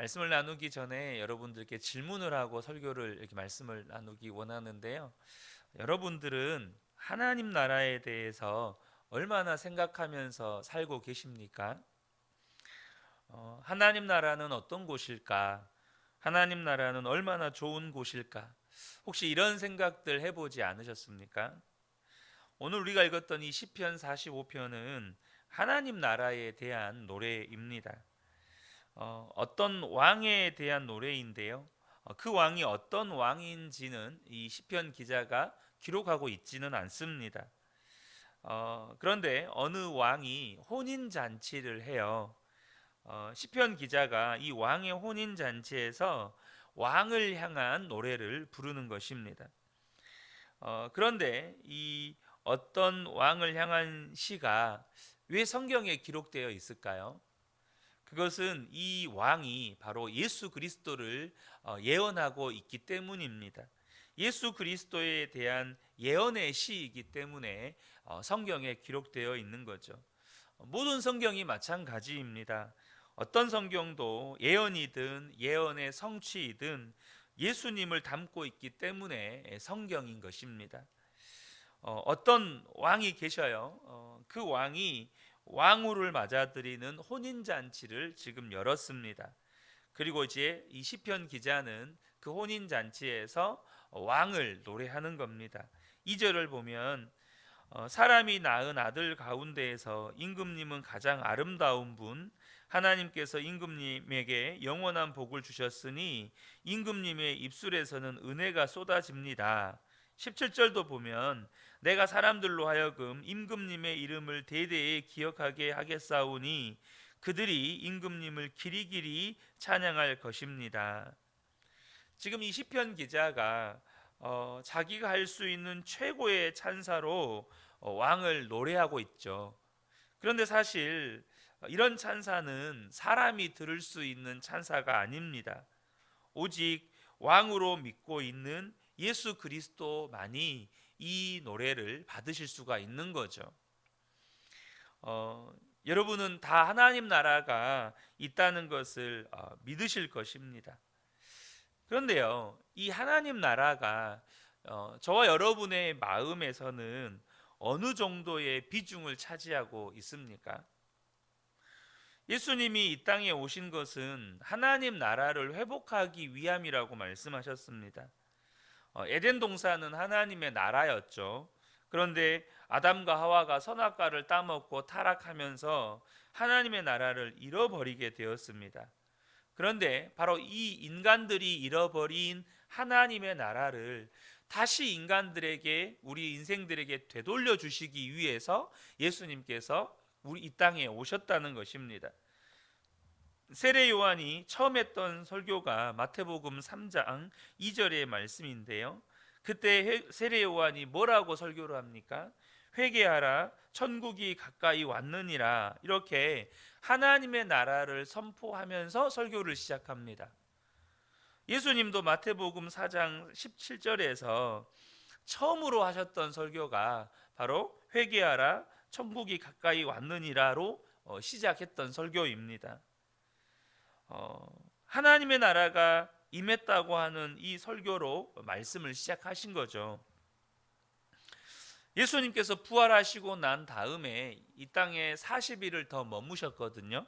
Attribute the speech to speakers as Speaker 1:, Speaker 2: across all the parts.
Speaker 1: 말씀을 나누기 전에 여러분들께 질문을 하고 설교를 이렇게 말씀을 나누기 원하는데요. 여러분들은 하나님 나라에 대해서 얼마나 생각하면서 살고 계십니까? 하나님 나라는 어떤 곳일까? 하나님 나라는 얼마나 좋은 곳일까? 혹시 이런 생각들 해보지 않으셨습니까? 오늘 우리가 읽었던 이 시편 45편은 하나님 나라에 대한 노래입니다. 어떤 왕에 대한 노래인데요. 그 왕이 어떤 왕인지는 이 시편 기자가 기록하고 있지는 않습니다. 그런데 어느 왕이 혼인 잔치를 해요. 시편 기자가 이 왕의 혼인 잔치에서 왕을 향한 노래를 부르는 것입니다. 그런데 이 어떤 왕을 향한 시가 왜 성경에 기록되어 있을까요? 그것은 이 왕이 바로 예수 그리스도를 예언하고 있기 때문입니다. 예수 그리스도에 대한 예언의 시이기 때문에 성경에 기록되어 있는 거죠. 모든 성경이 마찬가지입니다. 어떤 성경도 예언이든 예언의 성취이든 예수님을 담고 있기 때문에 성경인 것입니다. 어떤 왕이 계셔요. 그 왕이 왕후를 맞아들이는 혼인 잔치를 지금 열었습니다. 그리고 이제 이 시편 기자는 그 혼인 잔치에서 왕을 노래하는 겁니다. 2절을 보면 사람이 낳은 아들 가운데에서 임금님은 가장 아름다운 분, 하나님께서 임금님에게 영원한 복을 주셨으니 임금님의 입술에서는 은혜가 쏟아집니다. 17절도 보면 내가 사람들로 하여금 임금님의 이름을 대대에 기억하게 하겠사오니 그들이 임금님을 길이길이 찬양할 것입니다. 지금 이 시편 기자가 자기가 할 수 있는 최고의 찬사로 왕을 노래하고 있죠. 그런데 사실 이런 찬사는 사람이 들을 수 있는 찬사가 아닙니다. 오직 왕으로 믿고 있는 예수 그리스도만이 이 노래를 받으실 수가 있는 거죠. 여러분은 다 하나님 나라가 있다는 것을 믿으실 것입니다. 그런데요, 이 하나님 나라가 저와 여러분의 마음에서는 어느 정도의 비중을 차지하고 있습니까? 예수님이 이 땅에 오신 것은 하나님 나라를 회복하기 위함이라고 말씀하셨습니다. 에덴 동산은 하나님의 나라였죠. 그런데 아담과 하와가 선악과를 따먹고 타락하면서 하나님의 나라를 잃어버리게 되었습니다. 그런데 바로 이 인간들이 잃어버린 하나님의 나라를 다시 인간들에게, 우리 인생들에게 되돌려 주시기 위해서 예수님께서 우리 이 땅에 오셨다는 것입니다. 세례 요한이 처음 했던 설교가 마태복음 3장 2절의 말씀인데요. 그때 세례 요한이 뭐라고 설교를 합니까? 회개하라, 천국이 가까이 왔느니라, 이렇게 하나님의 나라를 선포하면서 설교를 시작합니다. 예수님도 마태복음 4장 17절에서 처음으로 하셨던 설교가 바로 회개하라, 천국이 가까이 왔느니라로 시작했던 설교입니다. 하나님의 나라가 임했다고 하는 이 설교로 말씀을 시작하신 거죠. 예수님께서 부활하시고 난 다음에 이 땅에 40일을 더 머무셨거든요.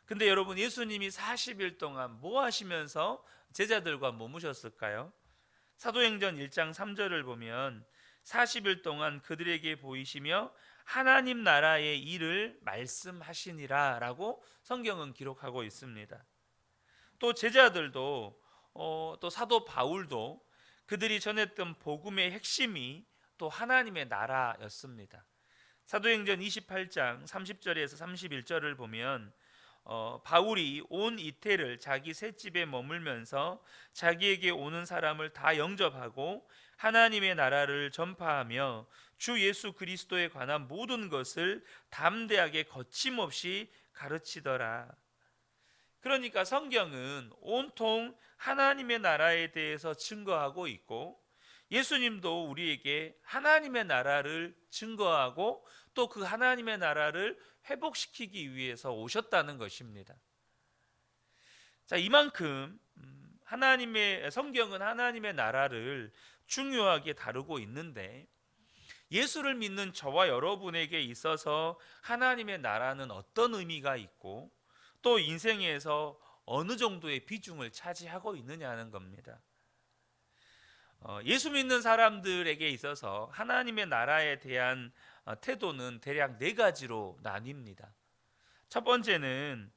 Speaker 1: 근데 여러분, 예수님이 40일 동안 뭐 하시면서 제자들과 머무셨을까요? 사도행전 1장 3절을 보면 40일 동안 그들에게 보이시며 하나님 나라의 일을 말씀하시니라 라고 성경은 기록하고 있습니다. 또 제자들도 또 사도 바울도 그들이 전했던 복음의 핵심이 또 하나님의 나라였습니다. 사도행전 28장 30절에서 31절을 보면 바울이 온 이태를 자기 셋집에 머물면서 자기에게 오는 사람을 다 영접하고 하나님의 나라를 전파하며 주 예수 그리스도에 관한 모든 것을 담대하게 거침없이 가르치더라. 그러니까 성경은 온통 하나님의 나라에 대해서 증거하고 있고, 예수님도 우리에게 하나님의 나라를 증거하고 또 그 하나님의 나라를 회복시키기 위해서 오셨다는 것입니다. 자, 이만큼 하나님의 성경은 하나님의 나라를 중요하게 다루고 있는데, 예수를 믿는 저와 여러분에게 있어서 하나님의 나라는 어떤 의미가 있고 또 인생에서 어느 정도의 비중을 차지하고 있느냐는 겁니다. 예수 믿는 사람들에게 있어서 하나님의 나라에 대한 태도는 대략 네 가지로 나뉩니다. 첫 번째는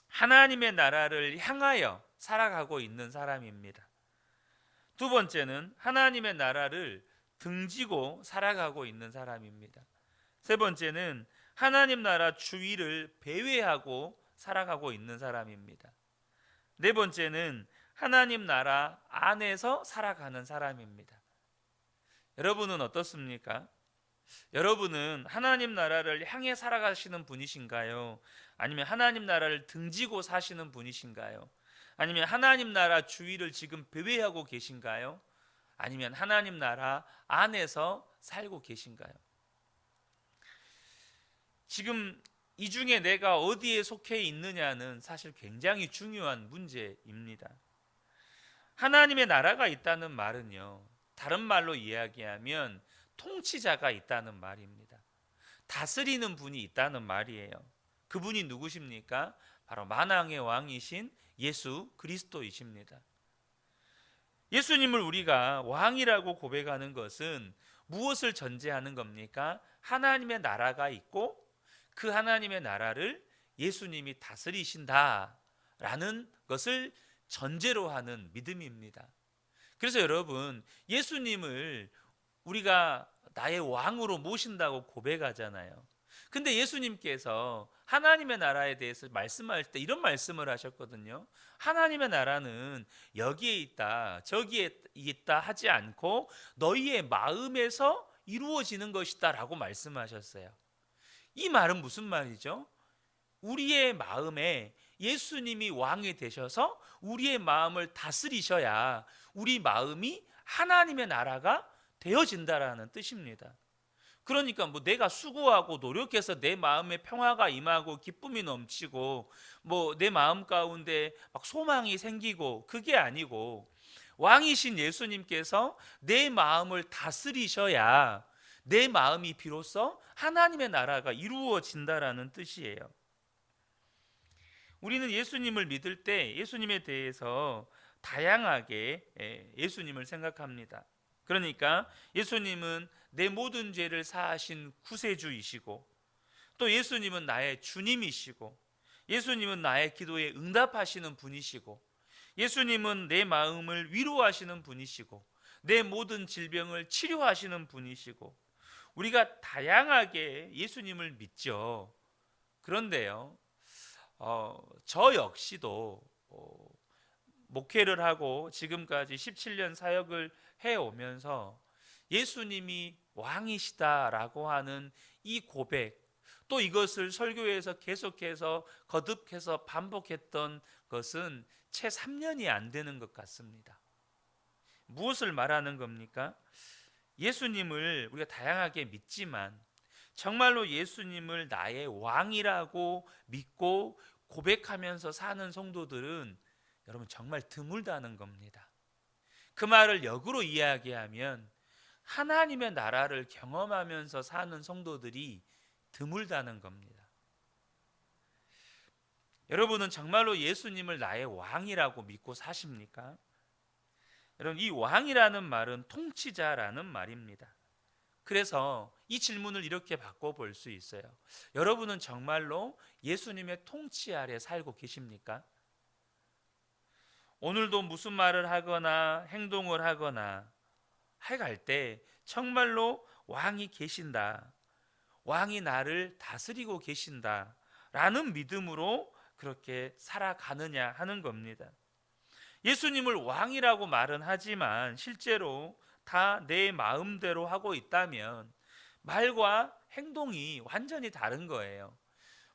Speaker 1: 하나님의 나라를 향하여 살아가고 있는 사람입니다. 두 번째는 하나님의 나라를 등지고 살아가고 있는 사람입니다. 세 번째는 하나님 나라 주위를 배회하고 살아가고 있는 사람입니다. 네 번째는 하나님 나라 안에서 살아가는 사람입니다. 여러분은 어떻습니까? 여러분은 하나님 나라를 향해 살아가시는 분이신가요? 아니면 하나님 나라를 등지고 사시는 분이신가요? 아니면 하나님 나라 주위를 지금 배회하고 계신가요? 아니면 하나님 나라 안에서 살고 계신가요? 지금 이 중에 내가 어디에 속해 있느냐는 사실 굉장히 중요한 문제입니다. 하나님의 나라가 있다는 말은요, 다른 말로 이야기하면 통치자가 있다는 말입니다. 다스리는 분이 있다는 말이에요. 그분이 누구십니까? 바로 만왕의 왕이신 예수 그리스도이십니다. 예수님을 우리가 왕이라고 고백하는 것은 무엇을 전제하는 겁니까? 하나님의 나라가 있고 그 하나님의 나라를 예수님이 다스리신다라는 것을 전제로 하는 믿음입니다. 그래서 여러분, 예수님을 우리가 나의 왕으로 모신다고 고백하잖아요. 근데 예수님께서 하나님의 나라에 대해서 말씀할 때 이런 말씀을 하셨거든요. 하나님의 나라는 여기에 있다, 저기에 있다 하지 않고 너희의 마음에서 이루어지는 것이다 라고 말씀하셨어요. 이 말은 무슨 말이죠? 우리의 마음에 예수님이 왕이 되셔서 우리의 마음을 다스리셔야 우리 마음이 하나님의 나라가 되어진다라는 뜻입니다. 그러니까 뭐 내가 수고하고 노력해서 내 마음에 평화가 임하고 기쁨이 넘치고 뭐 내 마음 가운데 막 소망이 생기고 그게 아니고, 왕이신 예수님께서 내 마음을 다스리셔야 내 마음이 비로소 하나님의 나라가 이루어진다라는 뜻이에요. 우리는 예수님을 믿을 때 예수님에 대해서 다양하게 예수님을 생각합니다. 그러니까 예수님은 내 모든 죄를 사하신 구세주이시고, 또 예수님은 나의 주님이시고, 예수님은 나의 기도에 응답하시는 분이시고, 예수님은 내 마음을 위로하시는 분이시고, 내 모든 질병을 치료하시는 분이시고, 우리가 다양하게 예수님을 믿죠. 그런데요, 저 역시도 목회를 하고 지금까지 17년 사역을 해오면서 예수님이 왕이시다라고 하는 이 고백, 또 이것을 설교에서 계속해서 거듭해서 반복했던 것은 채 3년이 안 되는 것 같습니다. 무엇을 말하는 겁니까? 예수님을 우리가 다양하게 믿지만 정말로 예수님을 나의 왕이라고 믿고 고백하면서 사는 성도들은 여러분 정말 드물다는 겁니다. 그 말을 역으로 이야기하면 하나님의 나라를 경험하면서 사는 성도들이 드물다는 겁니다. 여러분은 정말로 예수님을 나의 왕이라고 믿고 사십니까? 여러분, 이 왕이라는 말은 통치자라는 말입니다. 그래서 이 질문을 이렇게 바꿔볼 수 있어요. 여러분은 정말로 예수님의 통치 아래 살고 계십니까? 오늘도 무슨 말을 하거나 행동을 하거나 해갈 때 정말로 왕이 계신다, 왕이 나를 다스리고 계신다 라는 믿음으로 그렇게 살아가느냐 하는 겁니다. 예수님을 왕이라고 말은 하지만 실제로 다 내 마음대로 하고 있다면 말과 행동이 완전히 다른 거예요.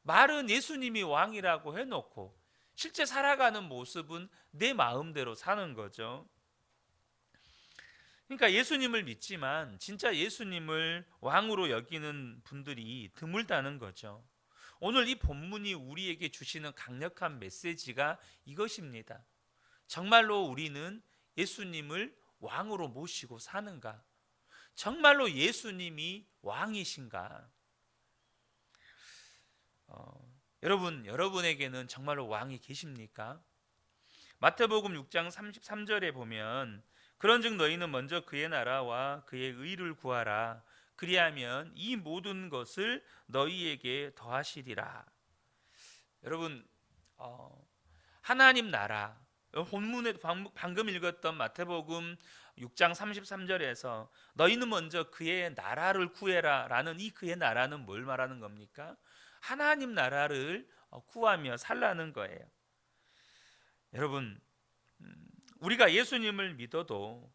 Speaker 1: 말은 예수님이 왕이라고 해놓고 실제 살아가는 모습은 내 마음대로 사는 거죠. 그러니까 예수님을 믿지만 진짜 예수님을 왕으로 여기는 분들이 드물다는 거죠. 오늘 이 본문이 우리에게 주시는 강력한 메시지가 이것입니다. 정말로 우리는 예수님을 왕으로 모시고 사는가? 정말로 예수님이 왕이신가? 여러분에게는 정말로 왕이 계십니까? 마태복음 6장 33절에 보면 그런즉 너희는 먼저 그의 나라와 그의 의를 구하라. 그리하면 이 모든 것을 너희에게 더하시리라. 여러분, 하나님 나라, 본문에 방금 읽었던 마태복음 6장 33절에서 너희는 먼저 그의 나라를 구해라 라는 이 그의 나라는 뭘 말하는 겁니까? 하나님 나라를 구하며 살라는 거예요. 여러분, 우리가 예수님을 믿어도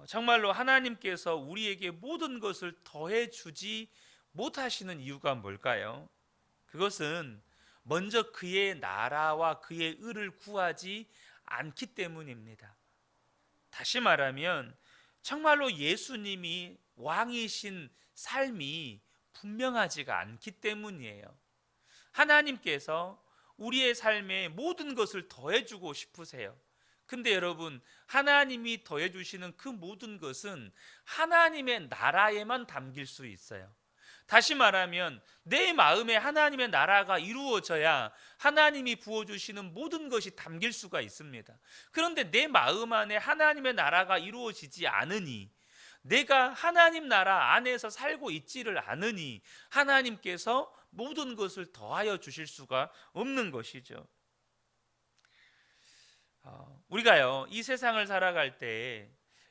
Speaker 1: 정말로 하나님께서 우리에게 모든 것을 더해 주지 못하시는 이유가 뭘까요? 그것은 먼저 그의 나라와 그의 의를 구하지 않기 때문입니다. 다시 말하면 정말로 예수님이 왕이신 삶이 분명하지가 않기 때문이에요. 하나님께서 우리의 삶에 모든 것을 더해주고 싶으세요. 근데 여러분, 하나님이 더해주시는 그 모든 것은 하나님의 나라에만 담길 수 있어요. 다시 말하면 내 마음에 하나님의 나라가 이루어져야 하나님이 부어주시는 모든 것이 담길 수가 있습니다. 그런데 내 마음 안에 하나님의 나라가 이루어지지 않으니, 내가 하나님 나라 안에서 살고 있지를 않으니 하나님께서 모든 것을 더하여 주실 수가 없는 것이죠. 우리가요, 이 세상을 살아갈 때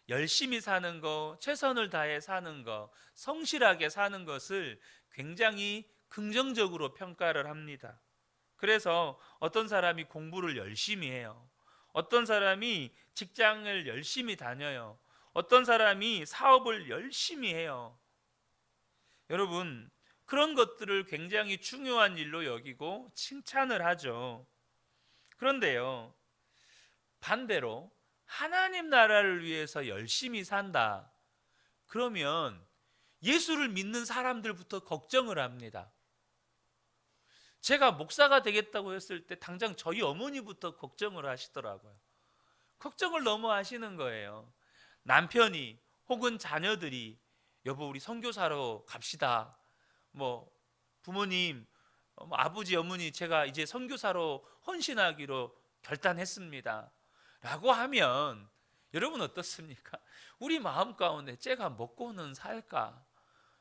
Speaker 1: 열심히 사는 거, 최선을 다해 사는 거, 성실하게 사는 것을 굉장히 긍정적으로 평가를 합니다. 그래서 어떤 사람이 공부를 열심히 해요. 어떤 사람이 직장을 열심히 다녀요. 어떤 사람이 사업을 열심히 해요. 여러분, 그런 것들을 굉장히 중요한 일로 여기고 칭찬을 하죠. 그런데요, 반대로 하나님 나라를 위해서 열심히 산다. 그러면 예수를 믿는 사람들부터 걱정을 합니다. 제가 목사가 되겠다고 했을 때 당장 저희 어머니부터 걱정을 하시더라고요. 걱정을 너무 하시는 거예요. 남편이 혹은 자녀들이 여보 우리 선교사로 갑시다. 부모님, 아버지, 어머니 제가 이제 선교사로 헌신하기로 결단했습니다. 라고 하면 여러분 어떻습니까? 우리 마음 가운데 제가 먹고는 살까?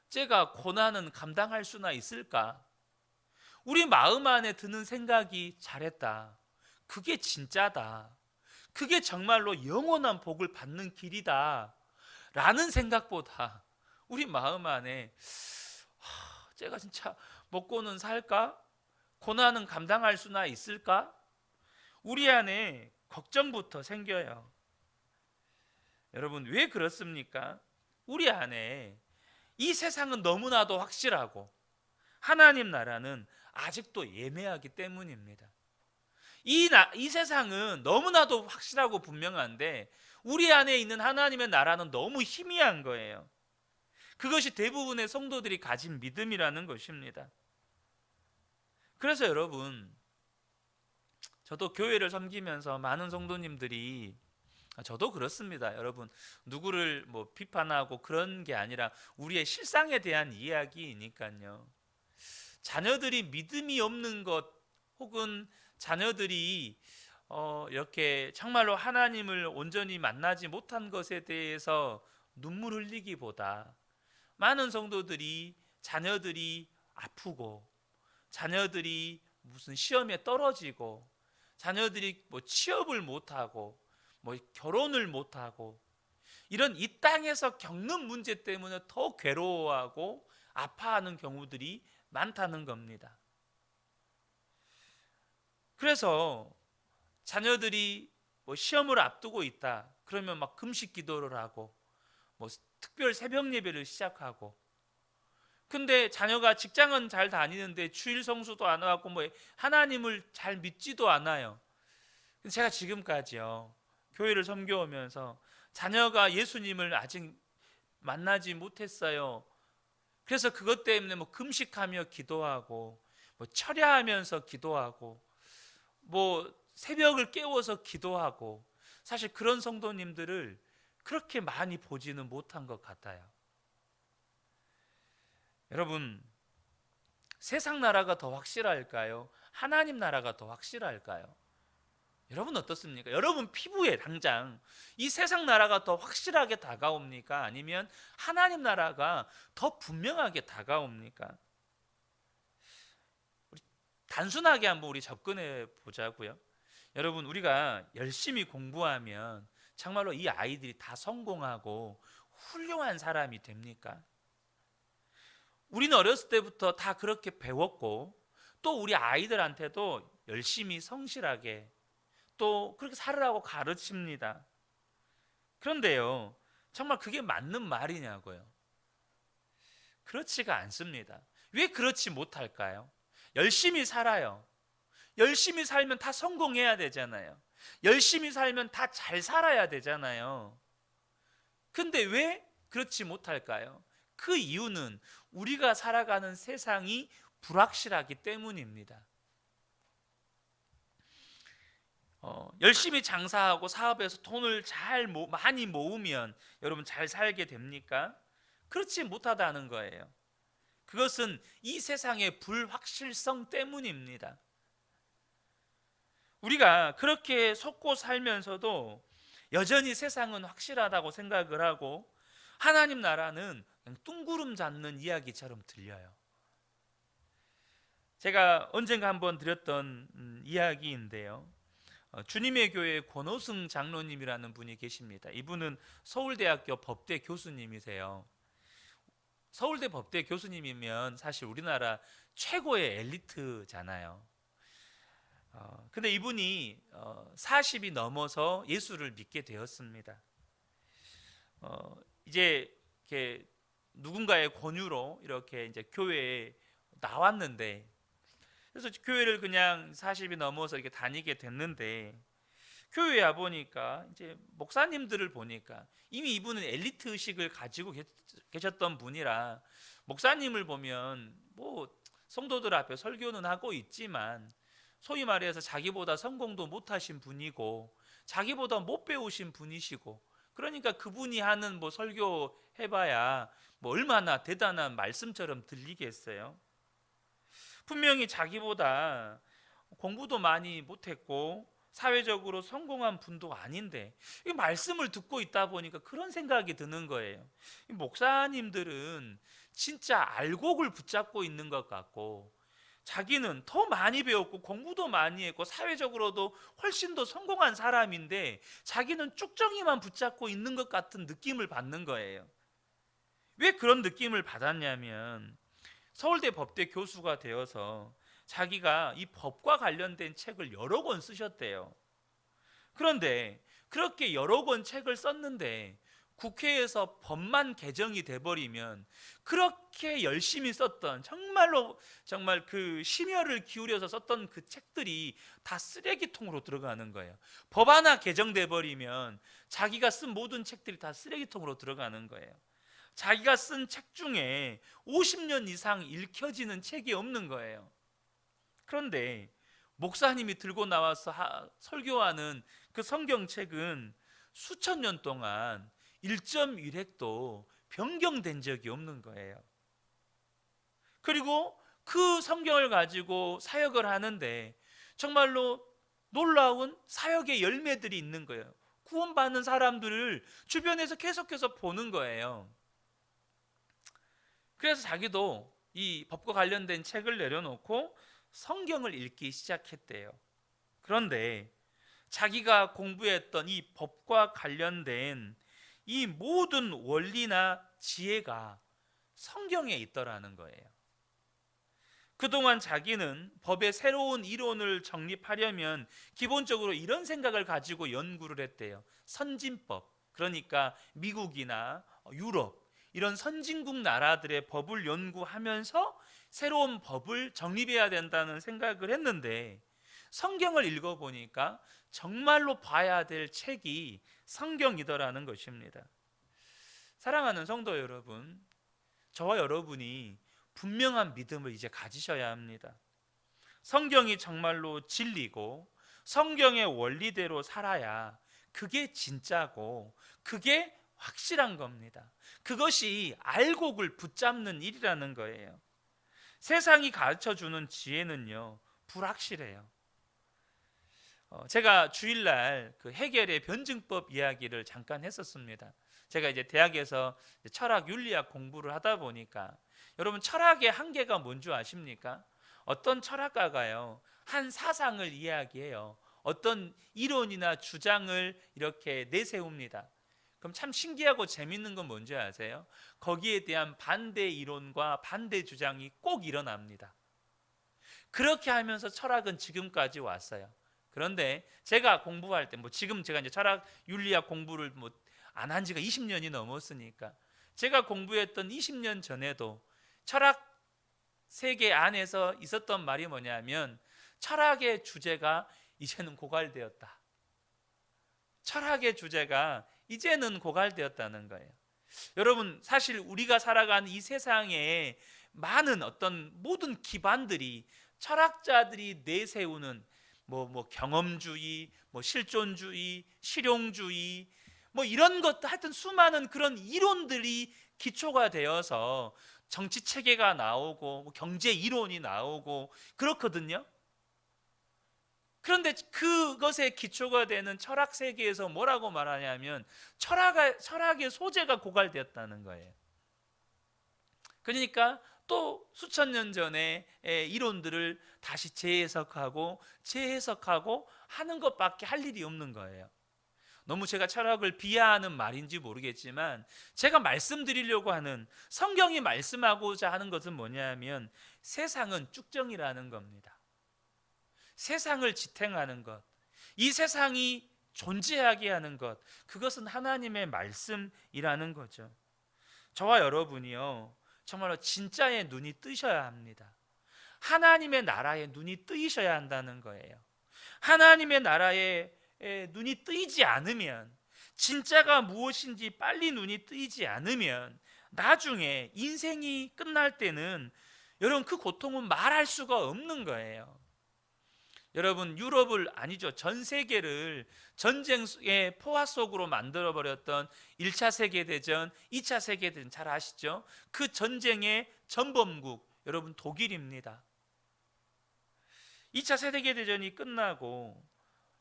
Speaker 1: 제가 고난은 감당할 수나 있을까? 우리 마음 안에 드는 생각이 잘했다. 그게 진짜다. 그게 정말로 영원한 복을 받는 길이다. 라는 생각보다 우리 마음 안에 제가 진짜 먹고는 살까? 고난은 감당할 수나 있을까? 우리 안에 걱정부터 생겨요. 여러분 왜 그렇습니까? 우리 안에 이 세상은 너무나도 확실하고 하나님 나라는 아직도 예매하기 때문입니다. 이 세상은 너무나도 확실하고 분명한데 우리 안에 있는 하나님의 나라는 너무 희미한 거예요. 그것이 대부분의 성도들이 가진 믿음이라는 것입니다. 그래서 여러분, 저도 교회를 섬기면서 많은 성도님들이, 저도 그렇습니다. 여러분, 누구를 비판하고 그런 게 아니라 우리의 실상에 대한 이야기이니까요. 자녀들이 믿음이 없는 것, 혹은 자녀들이 이렇게 정말로 하나님을 온전히 만나지 못한 것에 대해서 눈물 흘리기보다 많은 성도들이 자녀들이 아프고 자녀들이 무슨 시험에 떨어지고 자녀들이 취업을 못하고 결혼을 못하고 이런 이 땅에서 겪는 문제 때문에 더 괴로워하고 아파하는 경우들이 많다는 겁니다. 그래서 자녀들이 시험을 앞두고 있다 그러면 막 금식 기도를 하고 특별 새벽 예배를 시작하고, 근데 자녀가 직장은 잘 다니는데 주일 성수도 안 하고 하나님을 잘 믿지도 않아요. 제가 지금까지요 교회를 섬겨오면서 자녀가 예수님을 아직 만나지 못했어요. 그래서 그것 때문에 뭐 금식하며 기도하고 뭐 철야하면서 기도하고 뭐 새벽을 깨워서 기도하고, 사실 그런 성도님들을 그렇게 많이 보지는 못한 것 같아요. 여러분, 세상 나라가 더 확실할까요? 하나님 나라가 더 확실할까요? 여러분 어떻습니까? 여러분 피부에 당장 이 세상 나라가 더 확실하게 다가옵니까? 아니면 하나님 나라가 더 분명하게 다가옵니까? 단순하게 한번 우리 접근해 보자고요. 여러분, 우리가 열심히 공부하면 정말로 이 아이들이 다 성공하고 훌륭한 사람이 됩니까? 우리는 어렸을 때부터 다 그렇게 배웠고, 또 우리 아이들한테도 열심히 성실하게 또 그렇게 살으라고 가르칩니다. 그런데요, 정말 그게 맞는 말이냐고요? 그렇지가 않습니다. 왜 그렇지 못할까요? 열심히 살아요. 열심히 살면 다 성공해야 되잖아요. 열심히 살면 다 잘 살아야 되잖아요. 근데 왜 그렇지 못할까요? 그 이유는 우리가 살아가는 세상이 불확실하기 때문입니다. 열심히 장사하고 사업에서 돈을 많이 모으면 여러분 잘 살게 됩니까? 그렇지 못하다는 거예요. 그것은 이 세상의 불확실성 때문입니다. 우리가 그렇게 속고 살면서도 여전히 세상은 확실하다고 생각을 하고 하나님 나라는 그냥 뚱구름 잡는 이야기처럼 들려요. 제가 언젠가 한번 드렸던 이야기인데요. 주님의 교회 권오승 장로님이라는 분이 계십니다. 이분은 서울대학교 법대 교수님이세요. 서울대 법대 교수님이면 사실 우리나라 최고의 엘리트잖아요. 근데 이분이 40이 넘어서 예수를 믿게 되었습니다. 이제 이렇게 누군가의 권유로 이렇게 이제 교회에 나왔는데, 그래서 교회를 그냥 40이 넘어서 이렇게 다니게 됐는데, 교회에 와 보니까 이제 목사님들을 보니까 이미 이분은 엘리트 의식을 가지고 계셨던 분이라, 목사님을 보면 뭐 성도들 앞에 설교는 하고 있지만 소위 말해서 자기보다 성공도 못하신 분이고 자기보다 못 배우신 분이시고, 그러니까 그분이 하는 뭐 설교 해봐야 뭐 얼마나 대단한 말씀처럼 들리겠어요. 분명히 자기보다 공부도 많이 못했고 사회적으로 성공한 분도 아닌데 이 말씀을 듣고 있다 보니까 그런 생각이 드는 거예요. 이 목사님들은 진짜 알곡을 붙잡고 있는 것 같고, 자기는 더 많이 배웠고 공부도 많이 했고 사회적으로도 훨씬 더 성공한 사람인데 자기는 쭉정이만 붙잡고 있는 것 같은 느낌을 받는 거예요. 왜 그런 느낌을 받았냐면, 서울대 법대 교수가 되어서 자기가 이 법과 관련된 책을 여러 권 쓰셨대요. 그런데 그렇게 여러 권 책을 썼는데 국회에서 법만 개정이 돼버리면 그렇게 열심히 썼던, 정말로 정말 그 심혈을 기울여서 썼던 그 책들이 다 쓰레기통으로 들어가는 거예요. 법 하나 개정돼 버리면 자기가 쓴 모든 책들이 다 쓰레기통으로 들어가는 거예요. 자기가 쓴 책 중에 50년 이상 읽혀지는 책이 없는 거예요. 그런데 목사님이 들고 나와서 설교하는 그 성경책은 수천 년 동안 1.1획도 변경된 적이 없는 거예요. 그리고 그 성경을 가지고 사역을 하는데 정말로 놀라운 사역의 열매들이 있는 거예요. 구원받는 사람들을 주변에서 계속해서 보는 거예요. 그래서 자기도 이 법과 관련된 책을 내려놓고 성경을 읽기 시작했대요. 그런데 자기가 공부했던 이 법과 관련된 이 모든 원리나 지혜가 성경에 있더라는 거예요. 그동안 자기는 법의 새로운 이론을 정립하려면 기본적으로 이런 생각을 가지고 연구를 했대요. 선진법, 그러니까 미국이나 유럽 이런 선진국 나라들의 법을 연구하면서 새로운 법을 정립해야 된다는 생각을 했는데, 성경을 읽어보니까 정말로 봐야 될 책이 성경이더라는 것입니다. 사랑하는 성도 여러분, 저와 여러분이 분명한 믿음을 이제 가지셔야 합니다. 성경이 정말로 진리고 성경의 원리대로 살아야 그게 진짜고 그게 확실한 겁니다. 그것이 알곡을 붙잡는 일이라는 거예요. 세상이 가르쳐주는 지혜는요, 불확실해요. 제가 주일날 그 해겔의 변증법 이야기를 잠깐 했었습니다. 제가 이제 대학에서 철학 윤리학 공부를 하다 보니까, 여러분 철학의 한계가 뭔지 아십니까? 어떤 철학가가요, 한 사상을 이야기해요. 어떤 이론이나 주장을 이렇게 내세웁니다. 그럼 참 신기하고 재밌는 건 뭔지 아세요? 거기에 대한 반대 이론과 반대 주장이 꼭 일어납니다. 그렇게 하면서 철학은 지금까지 왔어요. 그런데 제가 공부할 때, 지금 제가 이제 철학 윤리학 공부를 안 한 지가 20년이 넘었으니까, 제가 공부했던 20년 전에도 철학 세계 안에서 있었던 말이 뭐냐면, 철학의 주제가 이제는 고갈되었다. 철학의 주제가 이제는 고갈되었다는 거예요. 여러분, 사실 우리가 살아가는 이 세상에 많은 어떤 모든 기반들이 철학자들이 내세우는 경험주의, 실존주의, 실용주의, 이런 것도 하여튼 수많은 그런 이론들이 기초가 되어서 정치 체계가 나오고 경제 이론이 나오고 그렇거든요. 그런데 그것의 기초가 되는 철학 세계에서 뭐라고 말하냐면 철학의 소재가 고갈되었다는 거예요. 그러니까 또 수천 년 전의 이론들을 다시 재해석하고 하는 것밖에 할 일이 없는 거예요. 너무 제가 철학을 비하하는 말인지 모르겠지만, 제가 말씀드리려고 하는, 성경이 말씀하고자 하는 것은 뭐냐면 세상은 쭉정이라는 겁니다. 세상을 지탱하는 것, 이 세상이 존재하게 하는 것, 그것은 하나님의 말씀이라는 거죠. 저와 여러분이요, 정말로 진짜의 눈이 뜨셔야 합니다. 하나님의 나라에 눈이 뜨이셔야 한다는 거예요. 하나님의 나라에 눈이 뜨이지 않으면, 진짜가 무엇인지 빨리 눈이 뜨이지 않으면 나중에 인생이 끝날 때는 여러분 그 고통은 말할 수가 없는 거예요. 여러분, 유럽을 아니죠, 전 세계를 전쟁의 포화 속으로 만들어버렸던 1차 세계대전, 2차 세계대전 잘 아시죠? 그 전쟁의 전범국, 여러분 독일입니다. 2차 세계대전이 끝나고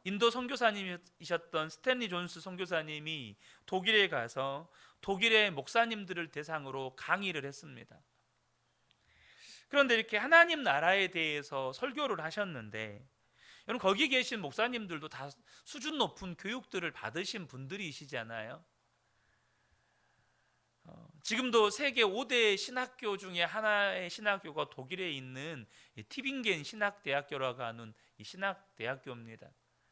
Speaker 1: 인도 선교사님이셨던 스탠리 존스 선교사님이 독일에 가서 독일의 목사님들을 대상으로 강의를 했습니다. 그런데 이렇게 하나님 나라에 대해서 설교를 하셨는데, 여러분 거기 계신 목사님들도 다 수준 높은 교육들을 받으신 분들이시잖아요. 지금도 세계 5대 신학교 중에 하나의 신학교가 독일에 있는 티빙겐 신학대학교라고 하는 이 신학대학교입니다.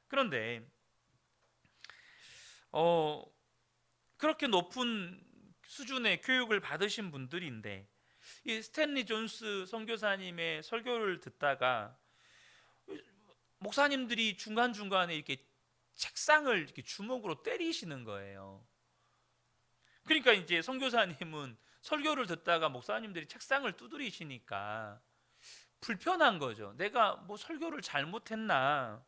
Speaker 1: 그런데 그렇게 높은 수준의 교육을 받으신 분들인데, 이 스탠리 존스 선교사님의 설교를 듣다가 목사님들이 중간중간에 이렇게 책상을 이렇게 주먹으로 때리시는 거예요. 그러니까 이제 선교사님은 설교를 듣다가 목사님들이 책상을 두드리시니까 불편한 거죠. 내가 설교를 잘못했나?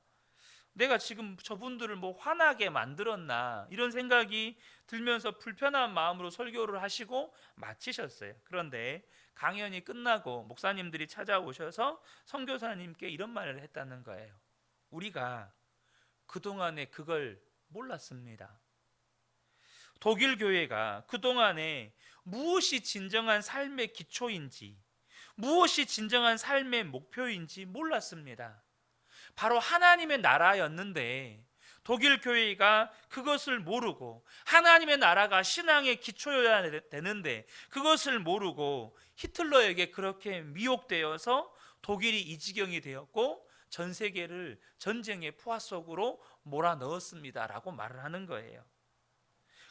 Speaker 1: 내가 지금 저분들을 화나게 만들었나? 이런 생각이 들면서 불편한 마음으로 설교를 하시고 마치셨어요. 그런데 강연이 끝나고 목사님들이 찾아오셔서 선교사님께 이런 말을 했다는 거예요. 우리가 그동안에 그걸 몰랐습니다. 독일 교회가 그동안에 무엇이 진정한 삶의 기초인지, 무엇이 진정한 삶의 목표인지 몰랐습니다. 바로 하나님의 나라였는데 독일 교회가 그것을 모르고, 하나님의 나라가 신앙의 기초여야 되는데 그것을 모르고 히틀러에게 그렇게 미혹되어서 독일이 이 지경이 되었고 전 세계를 전쟁의 포화 속으로 몰아넣었습니다 라고 말을 하는 거예요.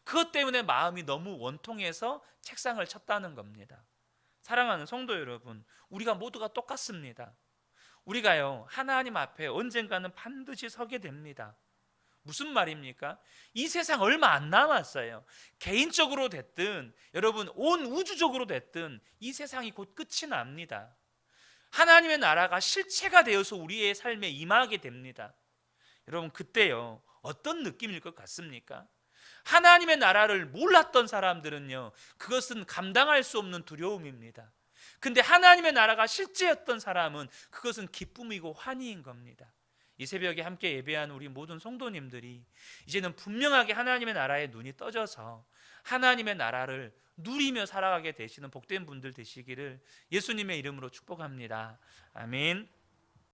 Speaker 1: 그것 때문에 마음이 너무 원통해서 책상을 쳤다는 겁니다. 사랑하는 성도 여러분, 우리가 모두가 똑같습니다. 우리가요, 하나님 앞에 언젠가는 반드시 서게 됩니다. 무슨 말입니까? 이 세상 얼마 안 남았어요. 개인적으로 됐든 여러분 온 우주적으로 됐든 이 세상이 곧 끝이 납니다. 하나님의 나라가 실체가 되어서 우리의 삶에 임하게 됩니다. 여러분 그때요 어떤 느낌일 것 같습니까? 하나님의 나라를 몰랐던 사람들은요 그것은 감당할 수 없는 두려움입니다. 근데 하나님의 나라가 실제였던 사람은 그것은 기쁨이고 환희인 겁니다. 이 새벽에 함께 예배한 우리 모든 성도님들이 이제는 분명하게 하나님의 나라에 눈이 떠져서 하나님의 나라를 누리며 살아가게 되시는 복된 분들 되시기를 예수님의 이름으로 축복합니다. 아멘.